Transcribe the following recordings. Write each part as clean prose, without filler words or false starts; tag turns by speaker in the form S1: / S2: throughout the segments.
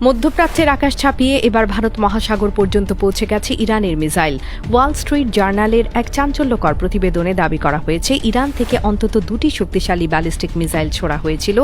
S1: মধ্যপ্রাচ্যের আকাশ ছাপিয়ে এবার ভারত মহাসাগর পর্যন্ত পৌঁছে গেছে ইরানের মিসাইল। ওয়াল স্ট্রিট জার্নালের এক চাঞ্চল্যকর প্রতিবেদনে দাবি করা হয়েছে, ইরান থেকে অন্তত দুটি শক্তিশালী ব্যালিস্টিক মিসাইল ছোড়া হয়েছিল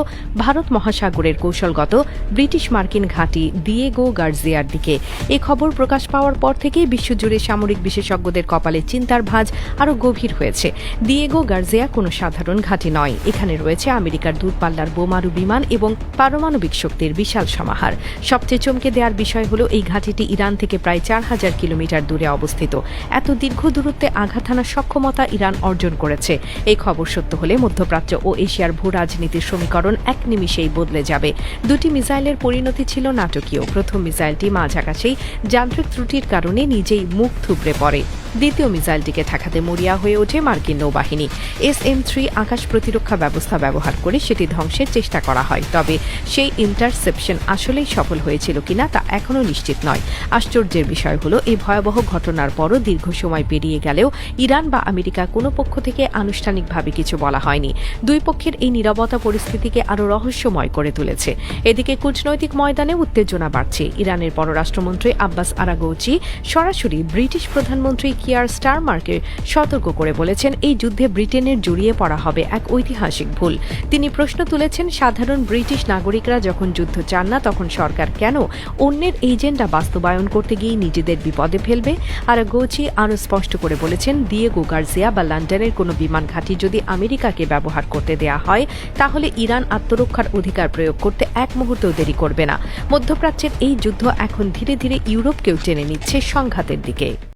S1: ভারত মহাসাগরের কৌশলগত ব্রিটিশ মার্কিন ঘাঁটি দিয়েগো গার্জিয়ার দিকে। এই খবর প্রকাশ পাওয়ার পর থেকেই বিশ্বজুড়ে সামরিক বিশেষজ্ঞদের কপালে চিন্তার ভাঁজ আরও গভীর হয়েছে। দিয়েগো গার্জিয়া কোনো সাধারণ ঘাঁটি নয়, এখানে রয়েছে আমেরিকার দূরপাল্লার বোমারু বিমান এবং পারমাণবিক শক্তির বিশাল সমাহার। সবচেয়ে চমকে দেওয়ার বিষয় হল, এই ঘাঁটিটি ইরান থেকে প্রায় ৪,০০০ কিলোমিটার দূরে অবস্থিত। এত দীর্ঘ দূরত্বে আঘাত হানার সক্ষমতা ইরান অর্জন করেছে। এই খবর সত্য হলে মধ্যপ্রাচ্য ও এশিয়ার ভূ রাজনীতির সমীকরণ এক নিমিষেই বদলে যাবে। দুটি মিসাইলের পরিণতি ছিল নাটকীয়। প্রথম মিসাইলটি মাঝ আকাশেই যান্ত্রিক ত্রুটির কারণে নিজেই মুখ থুবড়ে পড়ে। দ্বিতীয় মিসাইলটিকে ঠেকাতে মরিয়া হয়ে ওঠে মার্কিন নৌবাহিনী। SM-3 আকাশ প্রতিরক্ষা ব্যবস্থা ব্যবহার করে সেটি ধ্বংসের চেষ্টা করা হয়, তবে সেই ইন্টারসেপশন আসলেই সফল হয়েছিল কিনা তা এখনও নিশ্চিত নয়। আশ্চর্যের বিষয় হল, এই ভয়াবহ ঘটনার পরও দীর্ঘ সময় পেরিয়ে গেলেও ইরান বা আমেরিকা কোনো পক্ষ থেকে আনুষ্ঠানিকভাবে কিছু বলা হয়নি। দুই পক্ষের এই নীরবতা পরিস্থিতিকে আরও রহস্যময় করে তুলেছে। এদিকে কূটনৈতিক ময়দানে উত্তেজনা বাড়ছে। ইরানের পররাষ্ট্রমন্ত্রী আব্বাস আরাগচি সরাসরি ব্রিটিশ প্রধানমন্ত্রী কিয়ার স্টারমারকে সতর্ক করে বলেছেন, এই যুদ্ধে ব্রিটেনের জড়িয়ে পড়া হবে এক ঐতিহাসিক ভুল। তিনি প্রশ্ন তুলেছেন, সাধারণ ব্রিটিশ নাগরিকরা যখন যুদ্ধ চান না, তখন সরকার কেন অন্যের এজেন্ডা বাস্তবায়ন করতে গিয়ে নিজেদের বিপদে ফেলবে? আরাগচি আরও স্পষ্ট করে বলেছেন, দিয়েগো গার্জিয়া বা লন্ডনের কোনো বিমান ঘাঁটি যদি আমেরিকাকে ব্যবহার করতে দেয়া হয়, তাহলে ইরান আত্মরক্ষার অধিকার প্রয়োগ করতে এক মুহূর্তও দেরি করবে না। মধ্যপ্রাচ্যের এই যুদ্ধ এখন ধীরে ধীরে ইউরোপকেও টেনে নিচ্ছে সংঘাতের দিকে।